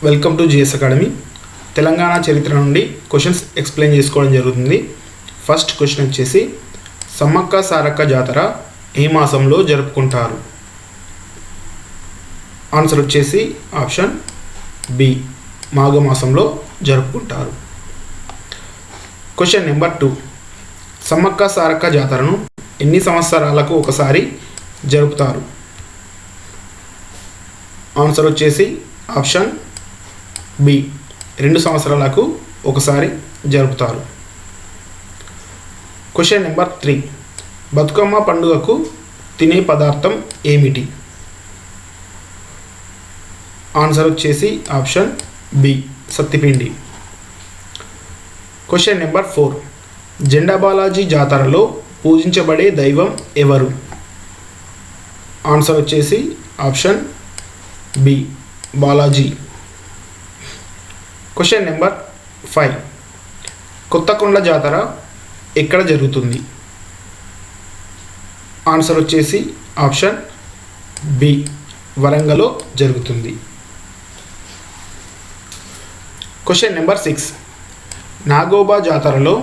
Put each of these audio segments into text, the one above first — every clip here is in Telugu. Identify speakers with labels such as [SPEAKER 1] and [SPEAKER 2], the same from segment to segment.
[SPEAKER 1] Welcome to GS academy. Telangana చరిత్ర నుండి క్వశ్చన్స్ ఎక్స్ప్లెయిన్ చేసుకోవడం జరుగుతుంది. ఫస్ట్ క్వశ్చన్ వచ్చేసి సమ్మక్క సారక్క జాతర ఏ మాసంలో జరుపుకుంటారు? ఆన్సర్ వచ్చేసి ఆప్షన్ బి, మాఘమాసంలో జరుపుకుంటారు. క్వశ్చన్ నెంబర్ 2, సమ్మక్క సారక్క జాతరను ఎన్ని సంవత్సరాలకు ఒకసారి జరుపుతారు? ఆన్సర్ వచ్చేసి ఆప్షన్ బి, 2 సంవత్సరాలకు ఒకసారి జరుపుతారు. క్వశ్చన్ నెంబర్ 3, బతుకమ్మ పండుగకు తినే పదార్థం ఏమిటి? ఆన్సర్ వచ్చేసి ఆప్షన్ బి, సత్తిపిండి. క్వశ్చన్ నెంబర్ 4, జెండా బాలాజీ జాతరలో పూజించబడే దైవం ఎవరు? ఆన్సర్ వచ్చేసి option B, Balaji. Question number 5, Kothakonda జాతర ఎక్కడ జరుగుతుంది? ఆన్సర్ వచ్చేసి ఆప్షన్ బి, వరంగల్లో జరుగుతుంది. క్వశ్చన్ నెంబర్ 6, నాగోబా జాతరలో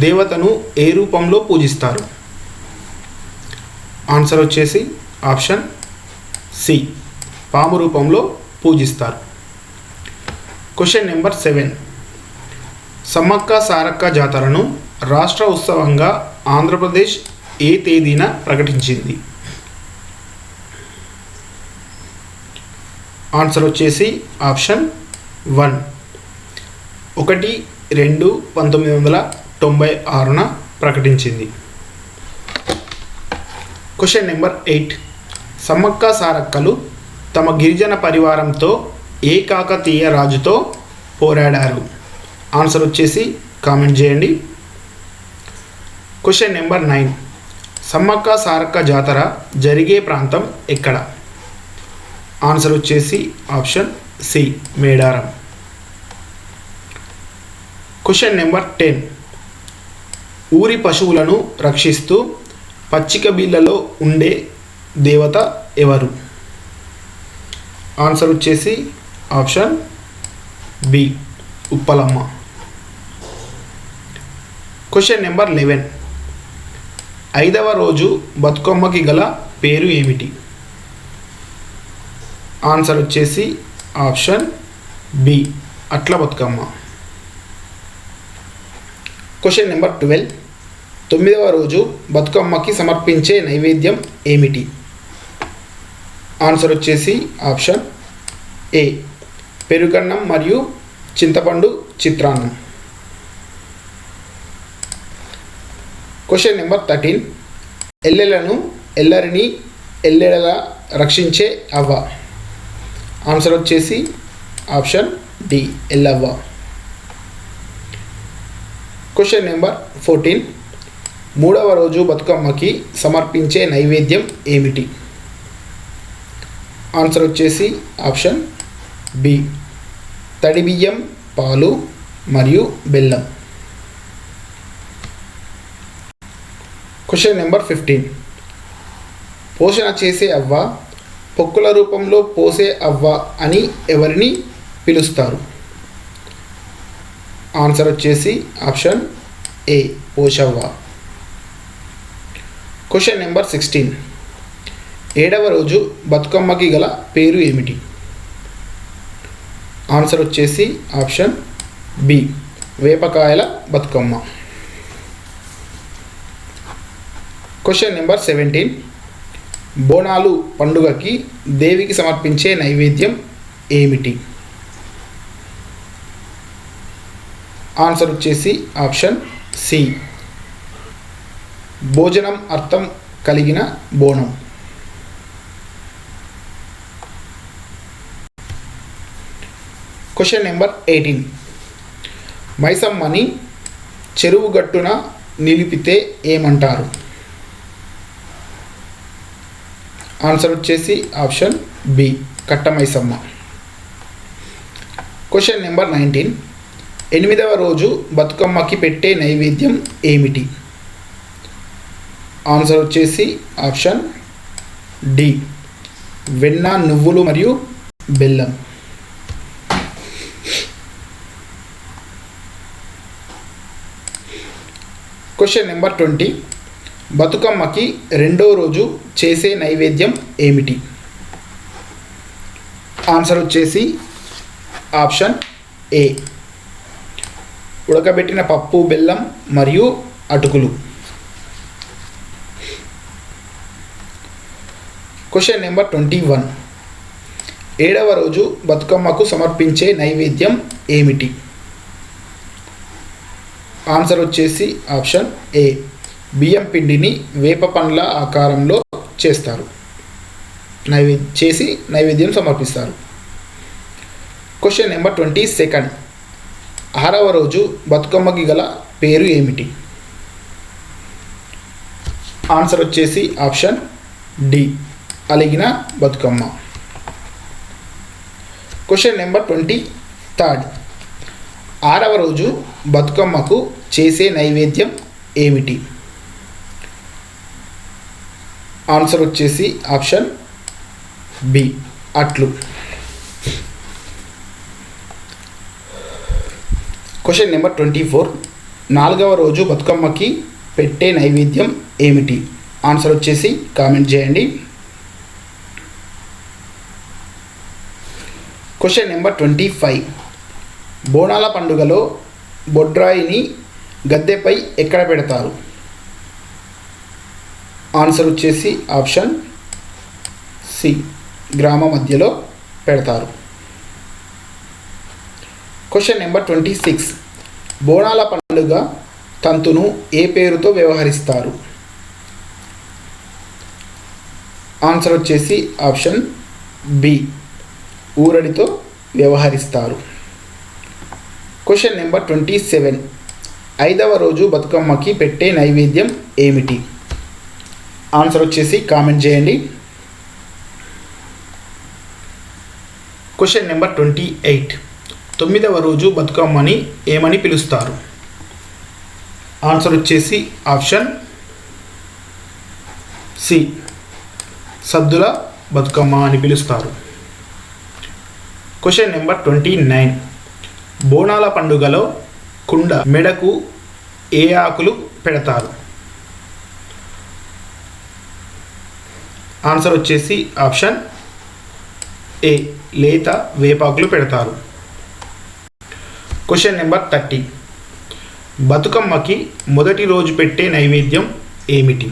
[SPEAKER 1] దేవతను ఏ రూపంలో పూజిస్తారు? ఆన్సర్ వచ్చేసి ఆప్షన్ సి, పాము రూపంలో పూజిస్తారు. క్వశ్చన్ నెంబర్ 7, సమ్మక్క సారక్క జాతరను రాష్ట్ర ఉత్సవంగా ఆంధ్రప్రదేశ్ ఏ తేదీన ప్రకటించింది? ఆన్సర్ వచ్చేసి ఆప్షన్ 1, 1/2/1996న ప్రకటించింది. క్వశ్చన్ నెంబర్ 8, సమ్మక్క సారక్కలు తమ గిరిజన పరివారంతో ఏ కాకతీయ రాజుతో పోరాడారు? ఆన్సర్ వచ్చేసి కామెంట్ చేయండి. క్వశ్చన్ నెంబర్ 9, సమ్మక్క సారక్క జాతర జరిగే ప్రాంతం ఎక్కడ? ఆన్సర్ వచ్చేసి option C, Medaram. Question number 10, ఊరి పశువులను రక్షిస్తూ పచ్చిక బీళ్ళలో ఉండే దేవత ఎవరు? ఆన్సర్ వచ్చేసి option B, Uppalamma. Question number 11, 5వ రోజు బతుకమ్మకి గల పేరు ఏమిటి? ఆన్సర్ వచ్చేసి ఆప్షన్ బి, అట్ల బతుకమ్మ. క్వశ్చన్ నెంబర్ 12, 9వ రోజు బతుకమ్మకి సమర్పించే నైవేద్యం ఏమిటి? ఆన్సర్ వచ్చేసి ఆప్షన్ ఏ, పెరుగన్నం మరియు చింతపండు చిత్రాన్నం. క్వశ్చన్ నెంబర్ 13, ఎల్లెలను ఎల్లరిని ఎల్లెడలా రక్షించే అవ్వ? ఆన్సర్ వచ్చేసి option D, Yellavva. Question number 14, 3వ రోజు బతుకమ్మకి సమర్పించే నైవేద్యం ఏమిటి? ఆన్సర్ వచ్చేసి ఆప్షన్ బి, తడి బియ్యం, పాలు మరియు బెల్లం. క్వశ్చన్ నెంబర్ 15, పోషణ చేసే అవ్వ, పొక్కుల రూపంలో పోసే అవ్వ అని ఎవరిని పిలుస్తారు? ఆన్సర్ వచ్చేసి option A, Poshavva. Question number 16, 7వ రోజు బతుకమ్మకి గల పేరు ఏమిటి? ఆన్సర్ వచ్చేసి ఆప్షన్ బి, వేపకాయల బతుకమ్మ. క్వశ్చన్ నెంబర్ 17, బోనాలు పండుగకి దేవికి సమర్పించే నైవేద్యం ఏమిటి? ఆన్సర్ వచ్చేసి ఆప్షన్ సి, భోజనం అర్థం కలిగిన బోనం. క్వశ్చన్ నెంబర్ 18, మైసమ్మని చెరువు గట్టున నిలిపితే ఏమంటారు? ఆన్సర్ వచ్చేసి option B, Kattamaisamma. Question number 19, 8వ రోజు బతుకమ్మకి పెట్టే నైవేద్యం ఏమిటి? ఆన్సర్ వచ్చేసి ఆప్షన్ డి, వెన్న, నువ్వులు మరియు బెల్లం. Question number 20. బతుకమ్మకి రెండో రోజు చేసే నైవేద్యం ఏమిటి? ఆన్సర్ వచ్చేసి ఆప్షన్ ఏ, ఉడకబెట్టిన పప్పు, బెల్లం మరియు అటుకులు. Question number 21. ఏడవ రోజు బతుకమ్మకు సమర్పించే నైవేద్యం ఏమిటి? ఆన్సర్ వచ్చేసి ఆప్షన్ ఏ, బియ్యం పిండిని వేప పండ్ల ఆకారంలో చేస్తారు, నైవేద్యం సమర్పిస్తారు. Question number 22. ఆరవ రోజు బతుకమ్మకి గల పేరు ఏమిటి? ఆన్సర్ వచ్చేసి ఆప్షన్ డి, అలిగిన బతుకమ్మ. Question number 23. ఆరవ రోజు బతుకమ్మకు చేసే నైవేద్యం ఏమిటి? ఆన్సర్ వచ్చేసి ఆప్షన్ బి, అట్లు. Question number 24. నాలుగవ రోజు బతుకమ్మకి పెట్టే నైవేద్యం ఏమిటి? ఆన్సర్ వచ్చేసి కామెంట్ చేయండి. Question number 25. బోనాల పండుగలో బొడ్రాయిని గద్దెపై ఎక్కడ పెడతారు? ఆన్సర్ వచ్చేసి ఆప్షన్ సి, గ్రామ మధ్యలో పెడతారు. Question number 26. బోనాల పండుగ తంతును ఏ పేరుతో వ్యవహరిస్తారు? ఆన్సర్ వచ్చేసి ఆప్షన్ బి, ఊరడితో వ్యవహరిస్తారు. Question number 27. ఐదవ రోజు బతుకమ్మకి పెట్టే నైవేద్యం ఏమిటి? ఆన్సర్ వచ్చేసి కామెంట్ చేయండి. Question number 28. తొమ్మిదవ రోజు బతుకమ్మని ఏమని పిలుస్తారు? ఆన్సర్ వచ్చేసి ఆప్షన్ సి, సద్దుల బతుకమ్మ అని పిలుస్తారు. Question number 29. బోనాల పండుగలో కుండ మెడకు ఏ ఆకులు పెడతారు? ఆన్సర్ వచ్చేసి ఆప్షన్ ఏ, లేత వేపాకులు పెడతారు. Question number 30. బతుకమ్మకి మొదటి రోజు పెట్టే నైవేద్యం ఏమిటి?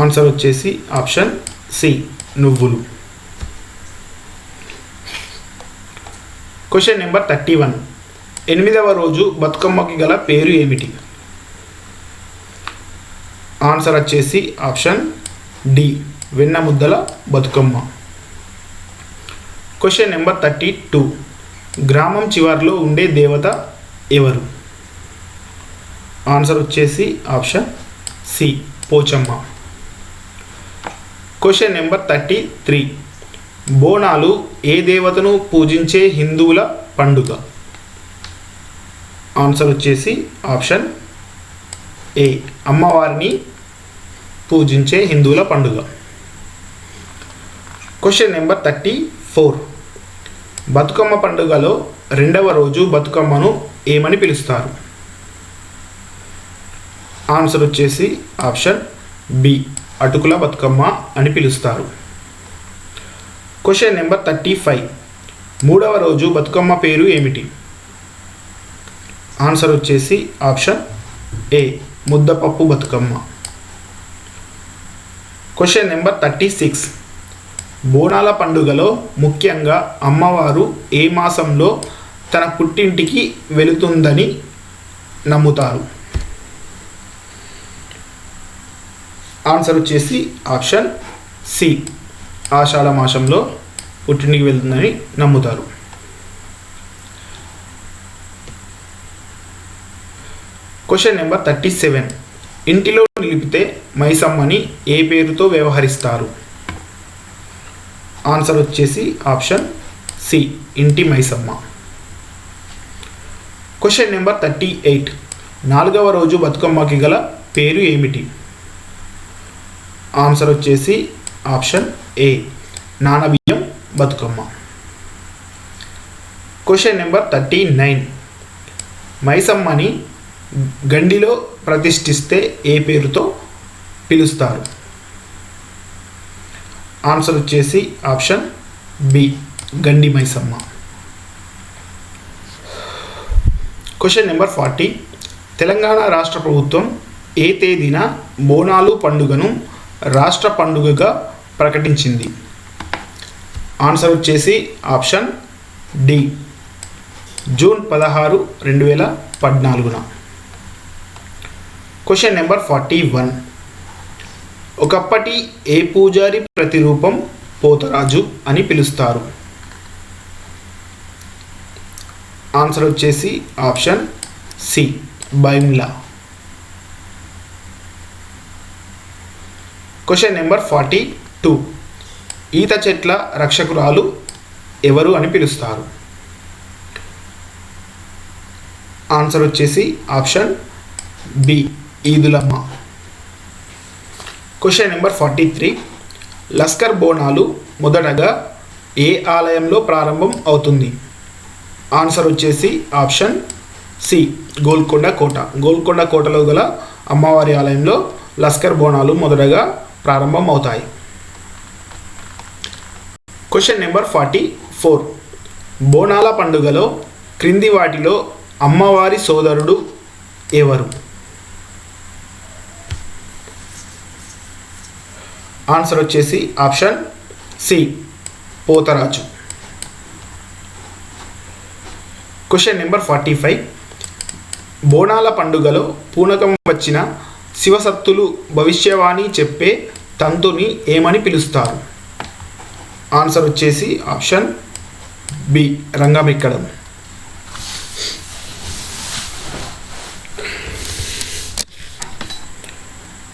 [SPEAKER 1] ఆన్సర్ వచ్చేసి ఆప్షన్ సి, నువ్వులు. Question number 31. ఎనిమిదవ రోజు బతుకమ్మకి గల పేరు ఏమిటి? ఆన్సర్ వచ్చేసి ఆప్షన్ డి, వెన్న ముద్దల బతుకమ్మ. Question number 32. గ్రామం చివరిలో ఉండే దేవత ఎవరు? ఆన్సర్ వచ్చేసి option C, Pochamma. Question number 33. Bonalu ఏ దేవతను పూజించే హిందువుల పండుగ? ఆన్సర్ వచ్చేసి ఆప్షన్ ఏ, అమ్మవారిని పూజించే హిందువుల పండుగ. Question number 34. బతుకమ్మ పండుగలో రెండవ రోజు బతుకమ్మను ఏమని పిలుస్తారు? ఆన్సర్ వచ్చేసి ఆప్షన్ బి, అటుకుల బతుకమ్మ అని పిలుస్తారు. Question number 35. మూడవ రోజు బతుకమ్మ పేరు ఏమిటి? ఆన్సర్ వచ్చేసి ఆప్షన్ ఏ, ముద్దపప్పు బతుకమ్మ. Question number 36. బోనాల పండుగలో ముఖ్యంగా అమ్మవారు ఏ మాసంలో తన పుట్టింటికి వెళుతుందని నమ్ముతారు? ఆన్సర్ వచ్చేసి ఆప్షన్ సి, ఆషాఢ మాసంలో పుట్టింటికి వెళ్తుందని నమ్ముతారు. Question number 37. ఇంటిలో నిలిపితే మైసమ్మని ఏ పేరుతో వ్యవహరిస్తారు? ఆన్సర్ వచ్చేసి ఆప్షన్ సి, ఇంటి మైసమ్మ. Question number 38. నాలుగవ రోజు బతుకమ్మకి గల పేరు ఏమిటి? ఆన్సర్ వచ్చేసి ఆప్షన్ ఏ, నానబియ్యం బతుకమ్మ. Question number 39. మైసమ్మని గండిలో ప్రతిష్ఠిస్తే ఏ పేరుతో పిలుస్తారు? ఆన్సర్ వచ్చేసి ఆప్షన్ బి గండి మైసమ్మ. Question number 40. తెలంగాణ రాష్ట్ర ప్రభుత్వం ఏ తేదీన బోనాలు పండుగను రాష్ట్ర పండుగగా ప్రకటించింది? ఆన్సర్ వచ్చేసి option D June 16, 2014. Question number 41. ఒకప్పటి ఏ పూజారి ప్రతిరూపం పోతరాజు అని పిలుస్తారు? ఆన్సర్ వచ్చేసి option C Baimla. Question number 42. ఈత చెట్ల రక్షకురాలు ఎవరు అని పిలుస్తారు? ఆన్సర్ వచ్చేసి option B Eedulamma. Question number 43. Lashkar Bonalu మొదటగా ఏ ఆలయంలో ప్రారంభం అవుతుంది? ఆన్సర్ వచ్చేసి ఆప్షన్ సి గోల్కొండ కోట. గోల్కొండ కోటలో గల అమ్మవారి ఆలయంలో లస్కర్ బోనాలు మొదటగా ప్రారంభం అవుతాయి. Question number 44. బోనాల పండుగలో క్రింది వాటిలో అమ్మవారి సోదరుడు ఎవరు? ఆన్సర్ వచ్చేసి option C Potharaju. Question number 45. బోనాల పండుగలో పూనకం వచ్చిన శివసత్తులు భవిష్యవాణి చెప్పే తంతుని ఏమని పిలుస్తారు? ఆన్సర్ వచ్చేసి ఆప్షన్ బి రంగమెక్కడం.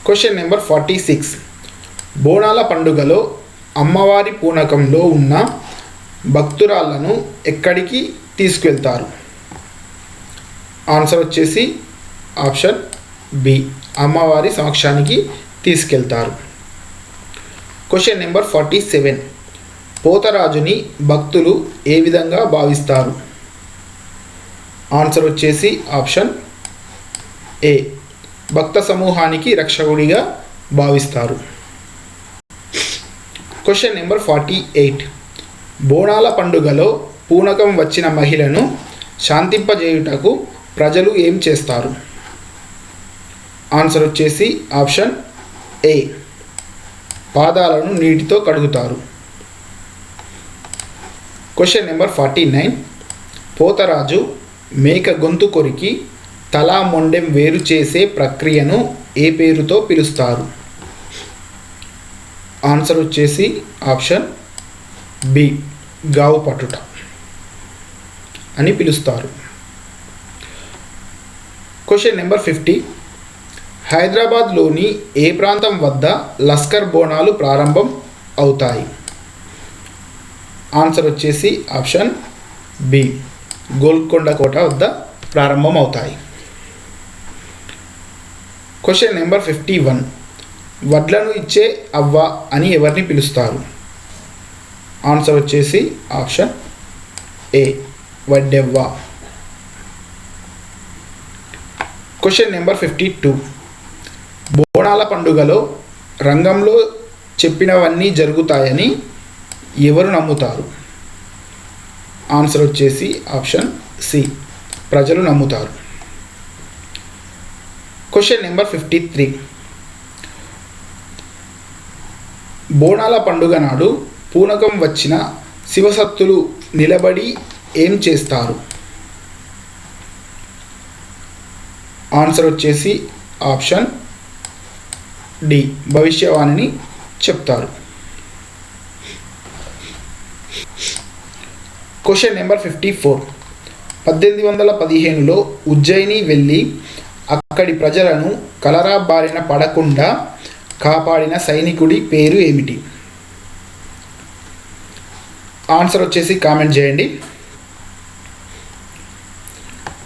[SPEAKER 1] Question number 46. బోనాల పండుగలో అమ్మవారి పూనకంలో ఉన్న భక్తురాళ్లను ఎక్కడికి తీసుకెళ్తారు? ఆన్సర్ వచ్చేసి ఆప్షన్ బి అమ్మవారి సమక్షానికి తీసుకెళ్తారు. Question number 47. పోతరాజుని భక్తులు ఏ విధంగా భావిస్తారు? ఆన్సర్ వచ్చేసి ఆప్షన్ ఏ భక్త సమూహానికి రక్షకుడిగా భావిస్తారు. Question number 48. బోనాల పండుగలో పూనకం వచ్చిన మహిళను శాంతింపజేయుటకు ప్రజలు ఏం చేస్తారు? ఆన్సర్ వచ్చేసి ఆప్షన్ ఏ పాదాలను నీటితో కడుగుతారు. Question number 49. పోతరాజు మేక గొంతు కొరికి తలా మొండెం వేరు చేసే ప్రక్రియను ఏ పేరుతో పిలుస్తారు? ఆన్సర్ వచ్చేసి ఆప్షన్ బి గావు పట్టుట అని పిలుస్తారు. Question number 50. హైదరాబాద్లోని ఏ ప్రాంతం వద్ద లస్కర్ బోనాలు ప్రారంభం అవుతాయి? ఆన్సర్ వచ్చేసి ఆప్షన్ బి గోల్కొండ కోట వద్ద ప్రారంభం అవుతాయి. Question number 51. వడ్లను ఇచ్చే అవ్వ అని ఎవరిని పిలుస్తారు? ఆన్సర్ వచ్చేసి option A Vaddevva. Question number 52. బోనాల పండుగలో రంగంలో చెప్పినవన్నీ జరుగుతాయని ఎవరు నమ్ముతారు? ఆన్సర్ వచ్చేసి ఆప్షన్ సి ప్రజలు నమ్ముతారు. Question number 53. బోనాల పండుగ నాడు పూనకం వచ్చిన శివసత్తులు నిలబడి ఏం చేస్తారు? ఆన్సర్ వచ్చేసి ఆప్షన్ డి భవిష్యవాణిని చెప్తారు. Question number 54. 1815లో ఉజ్జయిని వెళ్ళి అక్కడి ప్రజలను కలరా బారిన పడకుండా కాపాడిన సైనికుడి పేరు ఏమిటి? ఆన్సర్ వచ్చేసి కామెంట్ చేయండి.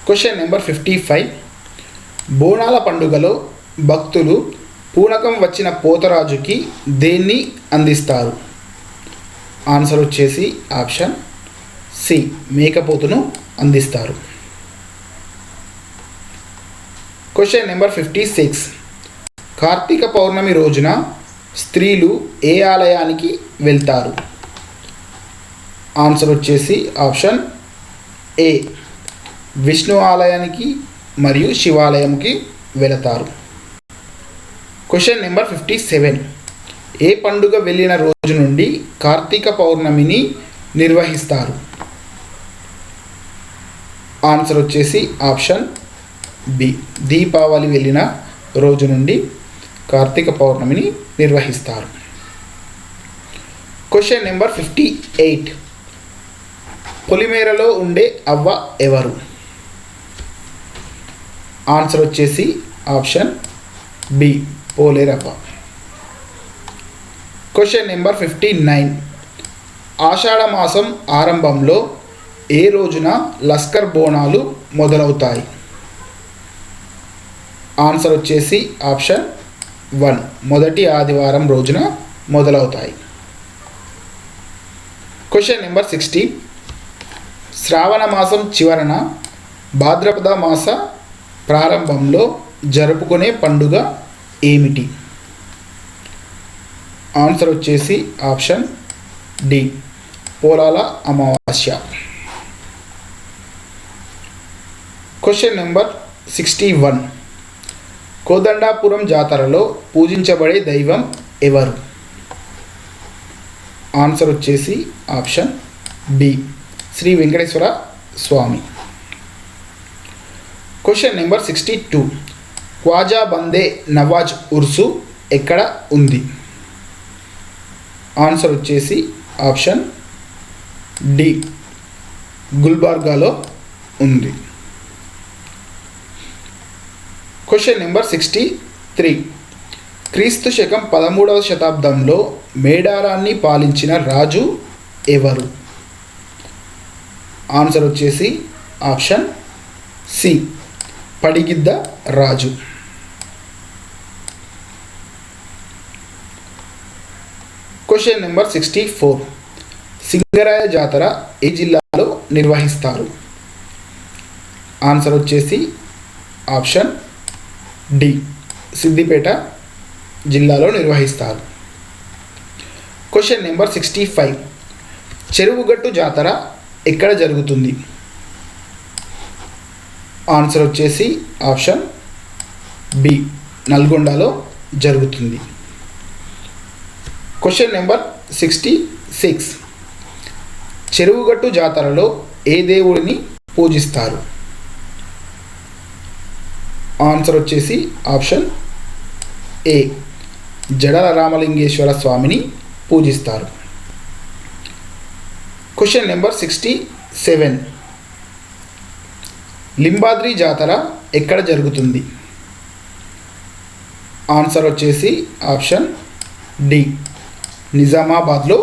[SPEAKER 1] Question number 55. బోనాల పండుగలో భక్తులు పూనకం వచ్చిన పోతరాజుకి దేన్ని అందిస్తారు? ఆన్సర్ వచ్చేసి ఆప్షన్ సి మేకపోతును అందిస్తారు. Question number 56. కార్తీక పౌర్ణమి రోజున స్త్రీలు ఏ ఆలయానికి వెళ్తారు? ఆన్సర్ వచ్చేసి ఆప్షన్ ఏ, విష్ణు ఆలయానికి మరియు శివాలయంకి వెళతారు. Question number 57. ఏ పండుగ వెళ్ళిన రోజు నుండి కార్తీక పౌర్ణమిని నిర్వహిస్తారు? ఆన్సర్ వచ్చేసి ఆప్షన్ బి, దీపావళి వెళ్ళిన రోజు నుండి కార్తీక పౌర్ణమిని నిర్వహిస్తారు. Question number 58. పొలిమేరలో ఉండే అవ్వ ఎవరు? ఆన్సర్ వచ్చేసి option B, Poleravva. Question number 59. Ashadha మాసం ఆరంభంలో ఏ రోజున లస్కర్ బోనాలు మొదలవుతాయి? ఆన్సర్ వచ్చేసి ఆప్షన్ 1, మొదటి ఆదివారం రోజున మొదలవుతాయి. Question number 60. శ్రావణ మాసం చివరన భాద్రపద మాస ప్రారంభంలో జరుపుకునే పండుగ ఏమిటి? ఆన్సర్ వచ్చేసి ఆప్షన్ డి, పోలాల అమావాస్య. Question number 61. కోదండాపురం జాతరలో పూజించబడే దైవం ఎవరు? ఆన్సర్ వచ్చేసి option B, Shri Venkateswara Swamy. Question number 62. Khwaja Bande Nawaz ఉర్సు ఎక్కడ ఉంది? ఆన్సర్ వచ్చేసి ఆప్షన్ డి, గుల్బర్గాలో ఉంది. Question number 63. క్రీస్తు శకం 13వ శతాబ్దంలో మేడారాన్ని పాలించిన రాజు ఎవరు? ఆన్సర్ వచ్చేసి option C, Padigidda Raju. Question number 64. Singaraya Jatara ఏ జిల్లాలో నిర్వహిస్తారు? ఆన్సర్ వచ్చేసి ఆప్షన్ డి, సిద్దిపేట జిల్లాలో నిర్వహిస్తారు. Question number 65. చెరువుగట్టు జాతర ఎక్కడ జరుగుతుంది? ఆన్సర్ వచ్చేసి ఆప్షన్ బి, నల్గొండలో జరుగుతుంది. Question number 66. చెరువుగట్టు జాతరలో ఏ దేవుడిని పూజిస్తారు? ఆన్సర్ వచ్చేసి ఆప్షన్ ఏ, జడల రామలింగేశ్వర స్వామిని పూజిస్తారు. Question number 67. లింబాద్రి జాతర ఎక్కడ జరుగుతుంది? ఆన్సర్ వచ్చేసి ఆప్షన్ డి, నిజామాబాద్లో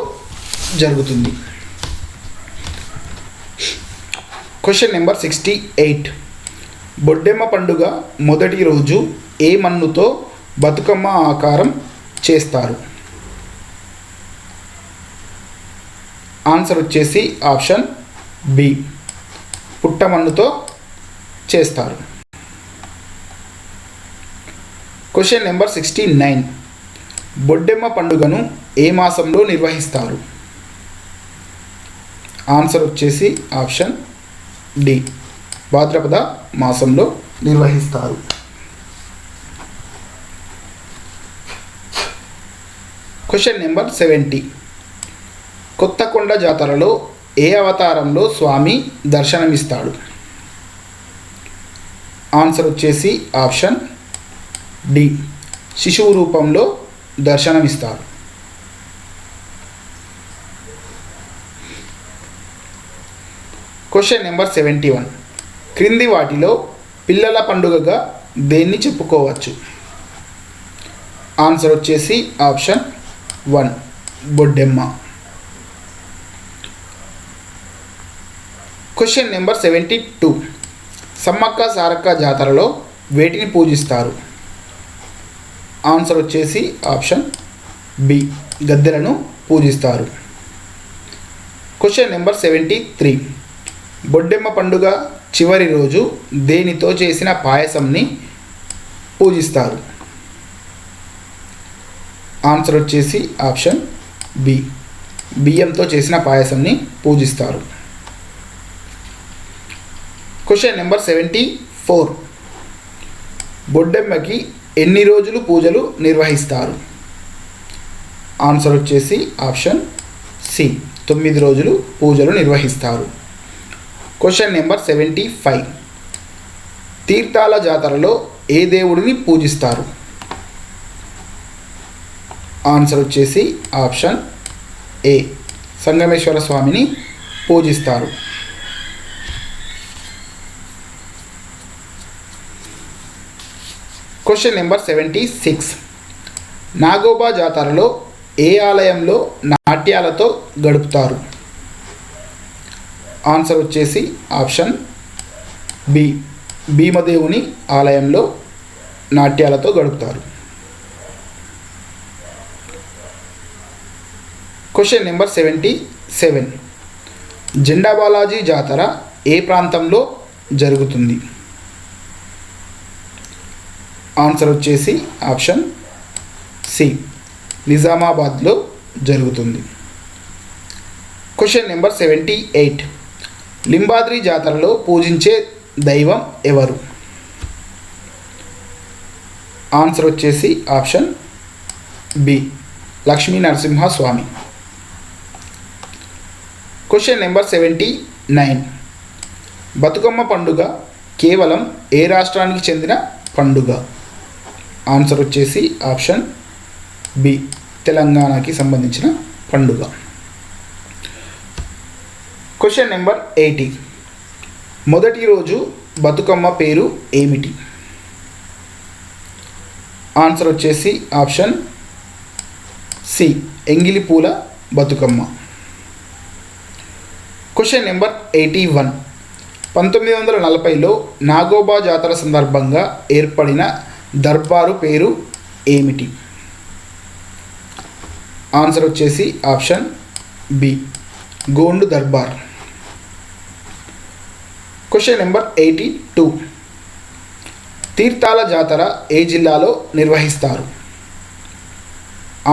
[SPEAKER 1] జరుగుతుంది. Question number 68. బొడ్డెమ్మ పండుగ మొదటి రోజు ఏ మన్నుతో బతుకమ్మ ఆకారం చేస్తారు? ఆన్సర్ వచ్చేసి ఆప్షన్ బి, పుట్టమన్నుతో చేస్తారు. Question number 69. బొడ్డెమ్మ పండుగను ఏ మాసంలో నిర్వహిస్తారు? ఆన్సర్ వచ్చేసి ఆప్షన్ డి, భాద్రపద మాసంలో నిర్వహిస్తారు. Question number 70. కొత్తకొండ జాతరలో ఏ అవతారంలో స్వామి దర్శనమిస్తాడు? ఆన్సర్ వచ్చేసి ఆప్షన్ డి, శిశువు రూపంలో దర్శనమిస్తారు. Question number 71. క్రింది వాటిలో పిల్లల పండుగగా దేన్ని చెప్పుకోవచ్చు? ఆన్సర్ వచ్చేసి option 1, Boddemma. Question number 72. Sammakka Sarakka జాతరలో వేటిని పూజిస్తారు? ఆన్సర్ వచ్చేసి ఆప్షన్ బి, గద్దెలను పూజిస్తారు. Question number 73. బొడ్డెమ్మ పండుగ చివరి రోజు దేనితో చేసిన పాయసంని పూజిస్తారు? ఆన్సర్ వచ్చేసి ఆప్షన్ బి, బియ్యంతో చేసిన పాయసంని పూజిస్తారు. Question number 74. బొడ్డెమ్మకి ఎన్ని రోజులు పూజలు నిర్వహిస్తారు? ఆన్సర్ వచ్చేసి ఆప్షన్ సి, 9 రోజులు పూజలు నిర్వహిస్తారు. Question number 75. తీర్థాల జాతరలో ఏ దేవుడిని పూజిస్తారు? ఆన్సర్ వచ్చేసి ఆప్షన్ ఏ, సంగమేశ్వర స్వామిని పూజిస్తారు. Question number 76. నాగోబా జాతరలో ఏ ఆలయంలో నాట్యాలతో గడుపుతారు? ఆన్సర్ వచ్చేసి ఆప్షన్ బి, భీమదేవుని ఆలయంలో నాట్యాలతో గడుపుతారు. Question number 77. జెండా బాలాజీ జాతర ఏ ప్రాంతంలో జరుగుతుంది? ఆన్సర్ వచ్చేసి ఆప్షన్ సి, నిజామాబాద్లో జరుగుతుంది. Question number 78. లింబాద్రి జాతరలో పూజించే దైవం ఎవరు? ఆన్సర్ వచ్చేసి option B, Lakshmi Narasimhaswamy. Question number 79. Bathukamma పండుగ కేవలం ఏ రాష్ట్రానికి చెందిన పండుగ? ఆన్సర్ వచ్చేసి ఆప్షన్ బి, తెలంగాణకి సంబంధించిన పండుగ. Question number 80. మొదటి రోజు బతుకమ్మ పేరు ఏమిటి? ఆన్సర్ వచ్చేసి option C, Engilipula Bathukamma. Question number 81. 1940లో నాగోబా జాతర సందర్భంగా ఏర్పడిన దర్బారు పేరు ఏమిటి? ఆన్సర్ వచ్చేసి option B, Gond Darbar. Question number 82. తీర్థాల జాతర ఏ జిల్లాలో నిర్వహిస్తారు?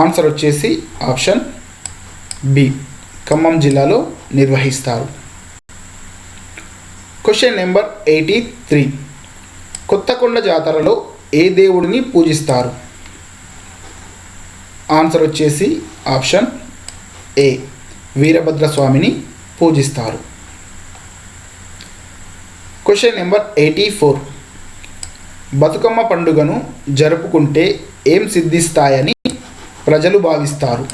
[SPEAKER 1] ఆన్సర్ వచ్చేసి ఆప్షన్ బి, ఖమ్మం జిల్లాలో నిర్వహిస్తారు. Question number 83. కొత్తకొండ జాతరలో ఏ దేవుడిని పూజిస్తారు? ఆన్సర్ వచ్చేసి ఆప్షన్ ఏ, వీరభద్రస్వామిని పూజిస్తారు. Question number 84. బతుకమ్మ పండుగను జరుపుకుంటే ఏం సిద్ధిస్తాయని ప్రజలు భావిస్తారు?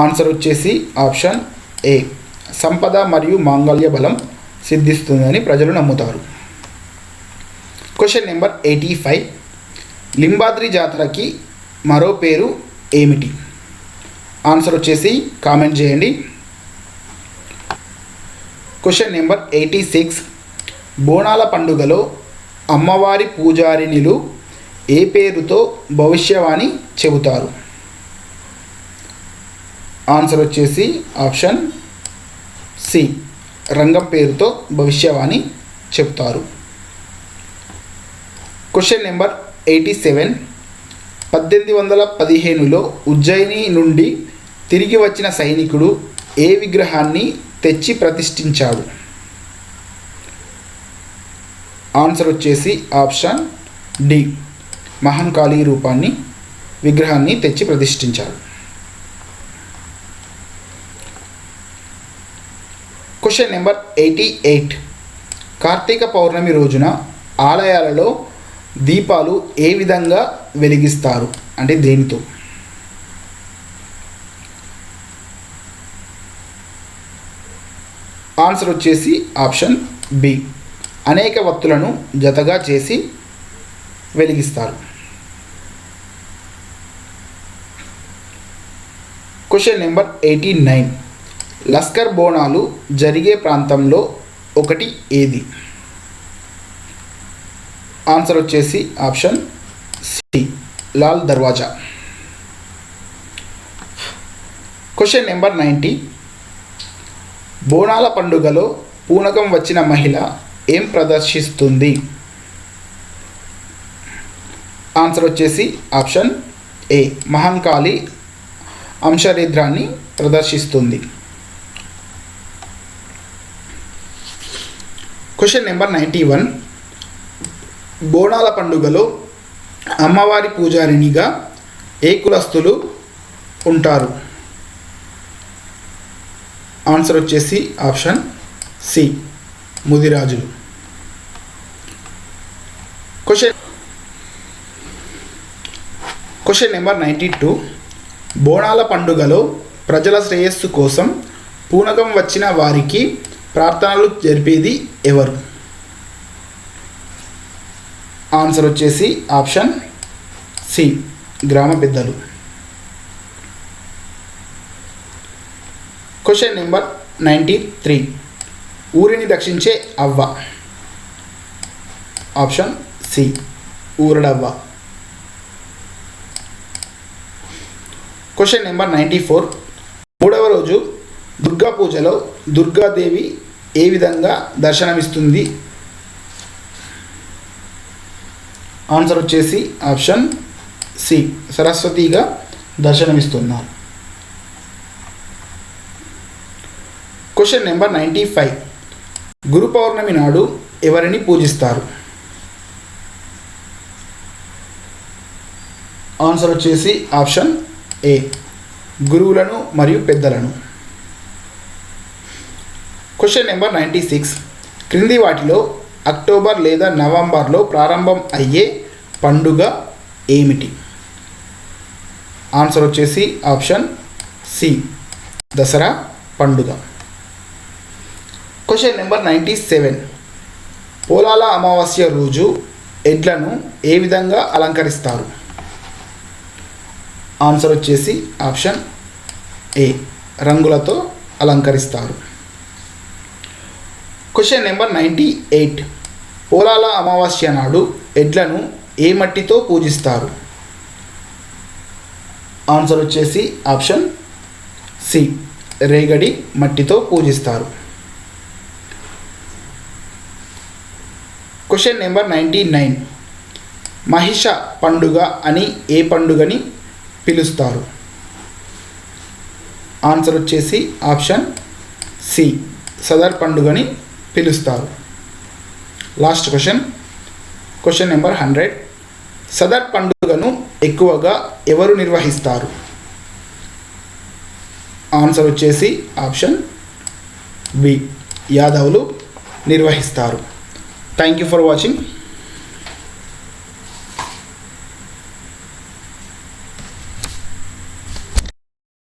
[SPEAKER 1] ఆన్సర్ వచ్చేసి ఆప్షన్ ఏ, సంపద మరియు మాంగళ్య బలం సిద్ధిస్తుందని ప్రజలు నమ్ముతారు. Question number 85. లింబాద్రి జాతరకి మరో పేరు ఏమిటి? ఆన్సర్ వచ్చేసి కామెంట్ చేయండి. Question number 86. బోనాల పండుగలో అమ్మవారి పూజారినిలు ఏ పేరుతో భవిష్యవాణి చెబుతారు? ఆన్సర్ వచ్చేసి ఆప్షన్ సి, రంగం పేరుతో భవిష్యవాణి చెప్తారు. Question number 87. 1815లో ఉజ్జయిని నుండి తిరిగి వచ్చిన సైనికుడు ఏ విగ్రహాన్ని తెచ్చి ప్రతిష్ఠించాడు? ఆన్సర్ వచ్చేసి ఆప్షన్ డి, మహంకాళి విగ్రహాన్ని తెచ్చి ప్రతిష్ఠించాడు. Question number 88. కార్తీక పౌర్ణమి రోజున ఆలయాలలో దీపాలు ఏ విధంగా వెలిగిస్తారు, అంటే దేనితో? ఆన్సర్ వచ్చేసి ఆప్షన్ బి, అనేక వత్తులను జతగా చేసి వెలిగిస్తారు. Question number 89. లస్కర్ బోనాలు జరిగే ప్రాంతంలో ఒకటి ఏది? ఆన్సర్ వచ్చేసి ఆప్షన్ సి, లాల్ దర్వాజా. Question number 90. బోనాల పండుగలో పూనకం వచ్చిన మహిళ ఏం ప్రదర్శిస్తుంది? ఆన్సర్ వచ్చేసి ఆప్షన్ ఏ మహంకాళి అంశరిద్రాన్ని ప్రదర్శిస్తుంది. Question number 91. బోనాల పండుగలో అమ్మవారి పూజారినిగా ఏ కులస్తులు ఉంటారు? ఆన్సర్ వచ్చేసి ఆప్షన్ సి ముదిరాజులు. Question number 92. బోనాల పండుగలో ప్రజల శ్రేయస్సు కోసం పూనకం వచ్చిన వారికి ప్రార్థనలు జరిపేది ఎవరు? ఆన్సర్ వచ్చేసి ఆప్షన్ సి గ్రామ పెద్దలు. Question number 93. ఊరిని రక్షించే అవ్వ. Option C Uradavva. Question number 94. మూడవ రోజు దుర్గా పూజలో దుర్గాదేవి ఏ విధంగా దర్శనమిస్తుంది? ఆన్సర్ వచ్చేసి ఆప్షన్ సి సరస్వతిగా దర్శనమిస్తున్నారు. Question number 95. గురు పౌర్ణమి నాడు ఎవరిని పూజిస్తారు? ఆన్సర్ వచ్చేసి ఆప్షన్ ఏ గురువులను మరియు పెద్దలను. Question number 96. క్రింది వాటిలో అక్టోబర్ లేదా నవంబర్లో ప్రారంభం అయ్యే పండుగ ఏమిటి? ఆన్సర్ వచ్చేసి ఆప్షన్ సి దసరా పండుగ. Question number 97. పోలాల అమావాస్య రోజు ఎడ్లను ఏ విధంగా అలంకరిస్తారు? ఆన్సర్ వచ్చేసి ఆప్షన్ ఏ రంగులతో అలంకరిస్తారు. Question number 98. పోలాల అమావాస్య నాడు ఎడ్లను ఏ మట్టితో పూజిస్తారు? ఆన్సర్ వచ్చేసి ఆప్షన్ సి రేగడి మట్టితో పూజిస్తారు. Question number 99. మహిష పండుగ అని ఏ పండుగని పిలుస్తారు? ఆన్సర్ వచ్చేసి ఆప్షన్ సి సదర్ పండుగని పిలుస్తారు. Last question number 100. సదర్ పండుగను ఎక్కువగా ఎవరు నిర్వహిస్తారు? ఆన్సర్ వచ్చేసి ఆప్షన్ బి యాదవులు నిర్వహిస్తారు. Thank you for watching.